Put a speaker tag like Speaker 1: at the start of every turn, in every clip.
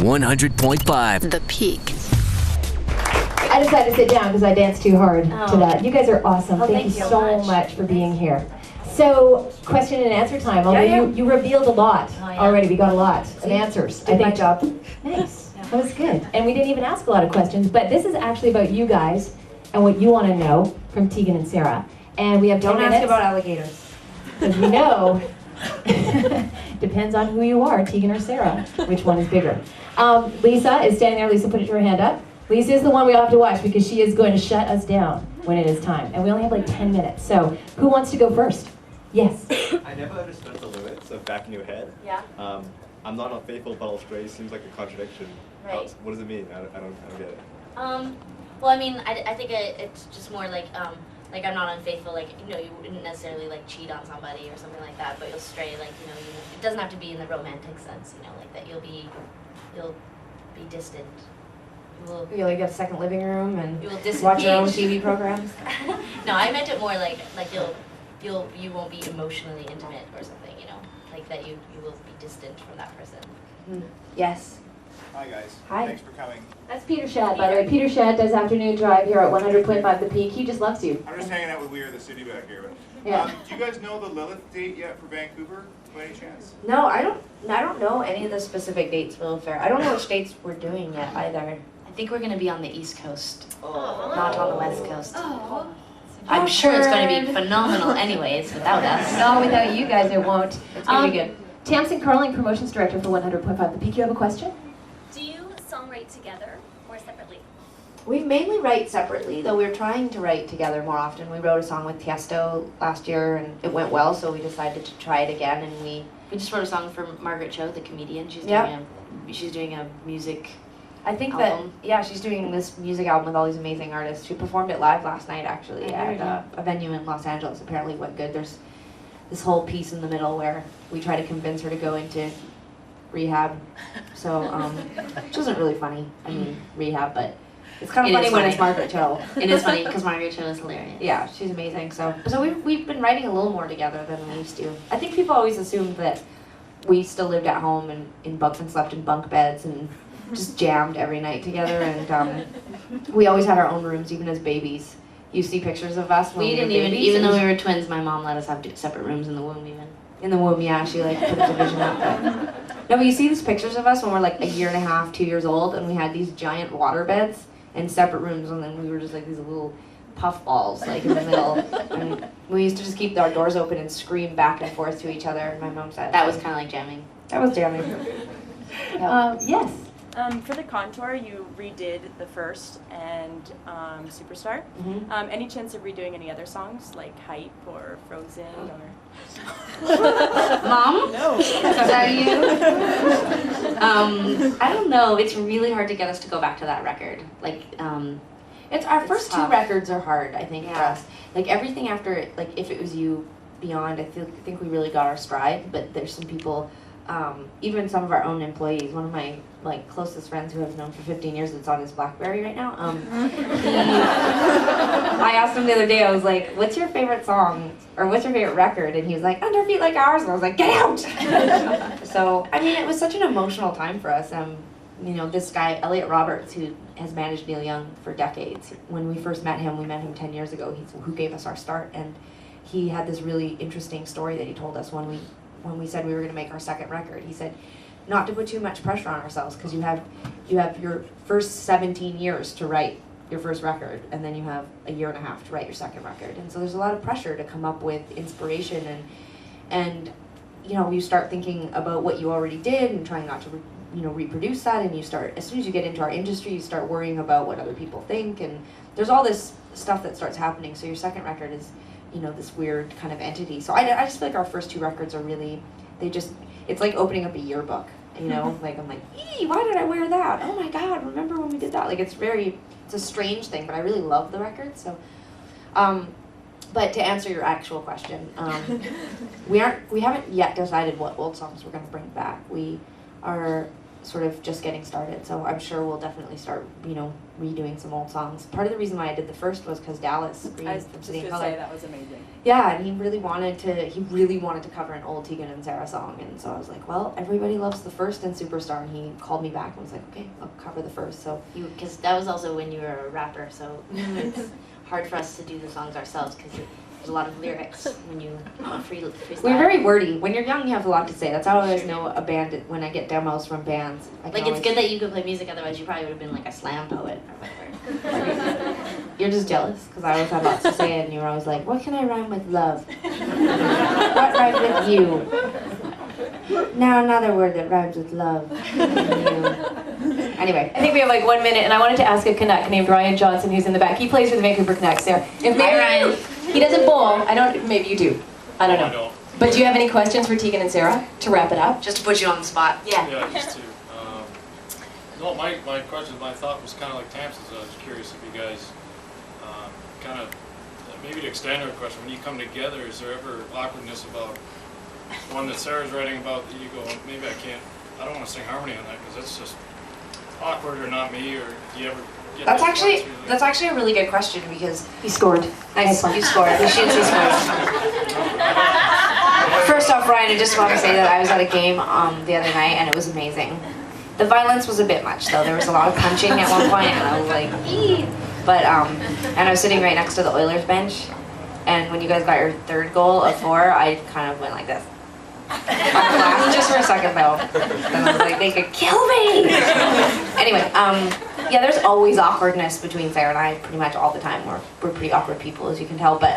Speaker 1: 100.5
Speaker 2: The Peak.
Speaker 3: I decided to sit down because I danced too hard to that. You guys are awesome. Thank you so much for being here. So, question and answer time. Although you revealed a lot already. We got a lot of answers.
Speaker 4: Did my job.
Speaker 3: Nice. That was good. And we didn't even ask a lot of questions, but this is actually about you guys and what you want to know from Tegan and Sara. And we have 10
Speaker 4: Don't
Speaker 3: minutes.
Speaker 4: ask about alligators.
Speaker 3: Because we know, depends on who you are, Tegan or Sara, which one is bigger. Lisa is standing there. Lisa, put your hand up. Lisa is the one we all have to watch because she is going to shut us down when it is time. And we only have like 10 minutes. So who wants to go first? Yes.
Speaker 5: I never understood the lyrics of Back in Your Head.
Speaker 4: Yeah.
Speaker 5: I'm not unfaithful but I'll stray seems like a contradiction.
Speaker 4: Right.
Speaker 5: What does it mean? I don't get it.
Speaker 6: Well, I mean, I think it's just more like I'm not unfaithful, like, you know, you wouldn't necessarily, like, cheat on somebody or something like that, but you'll stray, like, you know, it doesn't have to be in the romantic sense, you know, like, that you'll be distant.
Speaker 4: You like have a second living room and
Speaker 6: You will disengage.
Speaker 4: watch your own TV programs?
Speaker 6: No, I meant it more like you won't be emotionally intimate or something, you know, like that you will be distant from that person.
Speaker 4: Yes.
Speaker 7: Hi guys.
Speaker 4: Hi.
Speaker 7: Thanks for coming.
Speaker 3: That's Peter Shad, by the way. Peter Shad does Afternoon Drive here at 100.5 The Peak. He just loves you.
Speaker 7: I'm just hanging out with We Are the City back here.
Speaker 3: Yeah.
Speaker 7: Do you guys know the Lilith date yet for Vancouver, by any chance?
Speaker 4: No, I don't know any of the specific dates for Lilith Fair. I don't know which dates we're doing yet either.
Speaker 6: I think we're going to be on the East Coast,
Speaker 4: Not on the West Coast.
Speaker 6: I'm sure it's going to be phenomenal anyways without us.
Speaker 3: No, without you guys, it won't. It's going to be good. Tamsin Carling, Promotions Director for 100.5 The Peak. You have a question?
Speaker 8: Do you songwrite together or separately?
Speaker 4: We mainly write separately, though we're trying to write together more often. We wrote a song with Tiesto last year and it went well, so we decided to try it again, and we
Speaker 6: just wrote a song for Margaret Cho, the comedian. She's doing a music
Speaker 4: I think
Speaker 6: album.
Speaker 4: that, she's doing this music album with all these amazing artists. She performed it live last night, actually, at a venue in Los Angeles. Apparently it went good. There's this whole piece in the middle where we try to convince her to go into rehab. So, which wasn't really funny. I mean, rehab, but it's kind of funny when it's Margaret Cho.
Speaker 6: It is funny because Margaret Cho is hilarious.
Speaker 4: Yeah, she's amazing. So we've been writing a little more together than we used to. I think people always assumed that we still lived at home and slept in bunk beds and just jammed every night together, and we always had our own rooms, even as babies. You see pictures of us when we
Speaker 6: didn't
Speaker 4: were babies,
Speaker 6: even though we were twins, my mom let us have separate rooms in the womb even.
Speaker 4: in the womb, yeah, she like put a division up. No, but you see these pictures of us when we're like a year and a half, 2 years old, and we had these giant water beds and separate rooms, and then we were just like these little puff balls like in the middle. And we used to just keep our doors open and scream back and forth to each other, and my mom said
Speaker 6: That was kind of like jamming.
Speaker 4: that was jamming.
Speaker 3: Yes.
Speaker 9: For the contour, you redid the first and Superstar.
Speaker 4: Mhm.
Speaker 9: Any chance of redoing any other songs like Hype or Frozen or?
Speaker 6: Mom?
Speaker 9: No.
Speaker 6: Is that you? I don't know. It's really hard to get us to go back to that record. Like,
Speaker 4: It's our
Speaker 6: It's
Speaker 4: first
Speaker 6: tough.
Speaker 4: two records are hard, I think, for
Speaker 6: Yeah.
Speaker 4: us. Like everything after, like If It Was You, Beyond, I think we really got our stride. But there's some people, even some of our own employees. One of my like closest friends who I've known for 15 years that's on his BlackBerry right now. I asked him the other day. I was like, "What's your favorite song or what's your favorite record?" And he was like, "Under Feet Like Ours." And I was like, "Get out!" So I mean, it was such an emotional time for us. You know, this guy Elliot Roberts, who has managed Neil Young for decades. When we first met him 10 years ago. He's who gave us our start, and he had this really interesting story that he told us when we said we were going to make our second record. He said, not to put too much pressure on ourselves, because you have your first 17 years to write your first record, and then you have a year and a half to write your second record, and so there's a lot of pressure to come up with inspiration, and you know, you start thinking about what you already did and trying not to reproduce that, and you start, as soon as you get into our industry, you start worrying about what other people think, and there's all this stuff that starts happening. So your second record is, you know, this weird kind of entity. So I just feel like our first two records are really, it's like opening up a yearbook, you know? Like, I'm like, why did I wear that? Oh my God, remember when we did that? Like, it's a strange thing, but I really love the record, so. But to answer your actual question, we haven't yet decided what old songs we're gonna bring back. We are sort of just getting started. So I'm sure we'll definitely start, redoing some old songs. Part of the reason why I did the first was because Dallas Green
Speaker 9: I was
Speaker 4: from
Speaker 9: just
Speaker 4: City
Speaker 9: going
Speaker 4: and
Speaker 9: to
Speaker 4: Color.
Speaker 9: say that was amazing.
Speaker 4: Yeah, and he really wanted to cover an old Tegan and Sara song, and so I was like, well, everybody loves the first and Superstar, and he called me back and was like, okay, I'll cover the first. So
Speaker 6: Because that was also when you were a rapper, so it's hard for us to do the songs ourselves because there's a lot of lyrics when you freestyle.
Speaker 4: we're very wordy. When you're young, you have a lot to say. That's how I always know a band when I get demos from bands.
Speaker 6: Like, it's good that you could play music, otherwise you probably would have been like a slam poet or whatever.
Speaker 4: You're just jealous because I always had lots to say, and you were always like, what can I rhyme with love? What rhymes with you? Now another word that rhymes with love. Anyway.
Speaker 3: I think we have like 1 minute, and I wanted to ask a Canuck named Ryan Johnson, who's in the back. He plays for the Vancouver Canucks there. If
Speaker 6: Hi, Ryan.
Speaker 3: He doesn't bowl. Maybe you do. I don't know.
Speaker 1: I don't.
Speaker 3: But do you have any questions for Tegan and Sara to wrap it up?
Speaker 4: Just to put you on the spot.
Speaker 3: Yeah.
Speaker 1: Yeah, just to. No, my question, my thought was kind of like Tamsin's. I was curious if you guys kind of, maybe to extend our question, when you come together, is there ever awkwardness about one that Sarah's writing about that you go, maybe I don't want to sing harmony on that because that's just awkward or not me, or do you ever get
Speaker 4: That's
Speaker 1: those
Speaker 4: actually
Speaker 1: parts where you're
Speaker 4: that's actually a really good question because
Speaker 3: He scored.
Speaker 4: nice,
Speaker 3: Nice
Speaker 4: you scored. We should see scores. First off, Ryan, I just want to say that I was at a game the other night and it was amazing. The violence was a bit much though. There was a lot of punching at one point and I was like, ee. But and I was sitting right next to the Oilers bench, and when you guys got your third goal of 4, I kind of went like this. I laughed just for a second though. Then I was like, they could kill me. Anyway, yeah, there's always awkwardness between Sarah and I pretty much all the time. We're pretty awkward people, as you can tell. But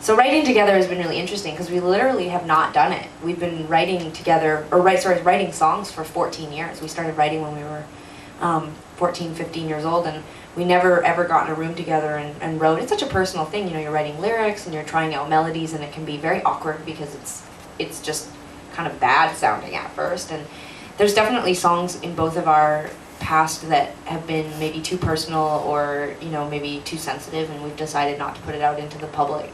Speaker 4: so writing together has been really interesting because we literally have not done it. We've been writing together, writing songs for 14 years. We started writing when we were 14, 15 years old, and we never ever got in a room together and wrote. It's such a personal thing, you're writing lyrics and you're trying out melodies, and it can be very awkward because it's just kind of bad sounding at first. And there's definitely songs in both of our past that have been maybe too personal or maybe too sensitive, and we've decided not to put it out into the public.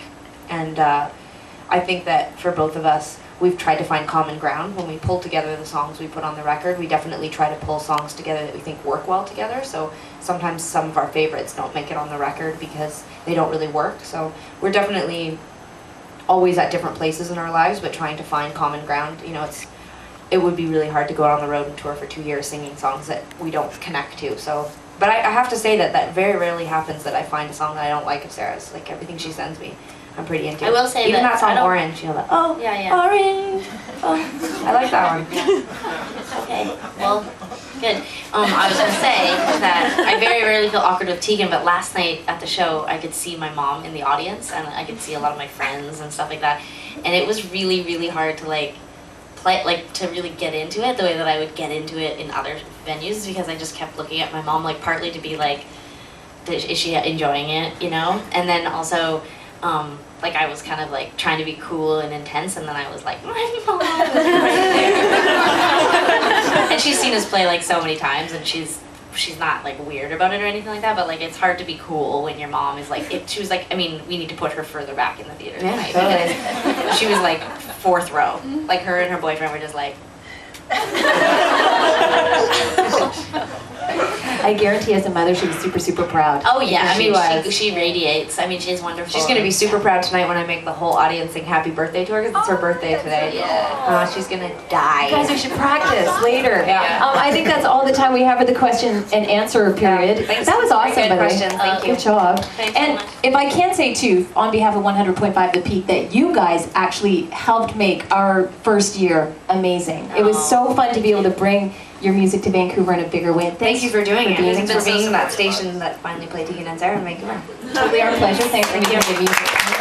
Speaker 4: And I think that for both of us, we've tried to find common ground. When we pull together the songs we put on the record, we definitely try to pull songs together that we think work well together. So sometimes some of our favorites don't make it on the record because they don't really work. So we're definitely always at different places in our lives, but trying to find common ground. It would be really hard to go out on the road and tour for 2 years singing songs that we don't connect to. So, but I have to say that very rarely happens that I find a song that I don't like of Sarah's. Like everything she sends me, I'm pretty into.
Speaker 6: I will say
Speaker 4: even
Speaker 6: that
Speaker 4: song
Speaker 6: I don't-
Speaker 4: Orange, oh,
Speaker 6: Yeah.
Speaker 4: Orange. Oh, I like that one.
Speaker 6: Okay, well, good. I was gonna say that I very rarely feel awkward with Tegan, but last night at the show, I could see my mom in the audience, and I could see a lot of my friends and stuff like that, and it was really, really hard to to really get into it the way that I would get into it in other venues, because I just kept looking at my mom, partly to be like, is she enjoying it, And then also, I was kind of trying to be cool and intense, and then I was like, my mom is right there. And she's seen us play so many times, and she's not weird about it or anything like that, but it's hard to be cool when your mom is she was we need to put her further back in the theater tonight, because she was 4th row. Her and her boyfriend were just
Speaker 3: I guarantee as a mother she was super, super proud.
Speaker 6: Oh yeah,
Speaker 4: She
Speaker 6: she radiates. She's wonderful.
Speaker 4: She's gonna be super proud tonight when I make the whole audience sing happy birthday to her, because it's her birthday today.
Speaker 6: Yeah.
Speaker 4: She's gonna die.
Speaker 3: Guys, we should practice later.
Speaker 4: Yeah.
Speaker 3: I think that's all the time we have for the question and answer period.
Speaker 4: Thanks.
Speaker 3: That was awesome,
Speaker 4: Very good
Speaker 3: by the way.
Speaker 4: question. Thank you.
Speaker 3: Good job.
Speaker 6: Thanks so
Speaker 3: And
Speaker 6: much.
Speaker 3: if I can say too, on behalf of 100.5 The Peak, that you guys actually helped make our first year amazing. It was so fun to be able to bring your music to Vancouver in a bigger way.
Speaker 4: Thank you for doing it.
Speaker 3: being
Speaker 4: Thanks for
Speaker 3: so
Speaker 4: being that
Speaker 6: supportive.
Speaker 4: station that finally played Tegan and Sara in Vancouver.
Speaker 3: Totally our pleasure. Thanks for giving me music.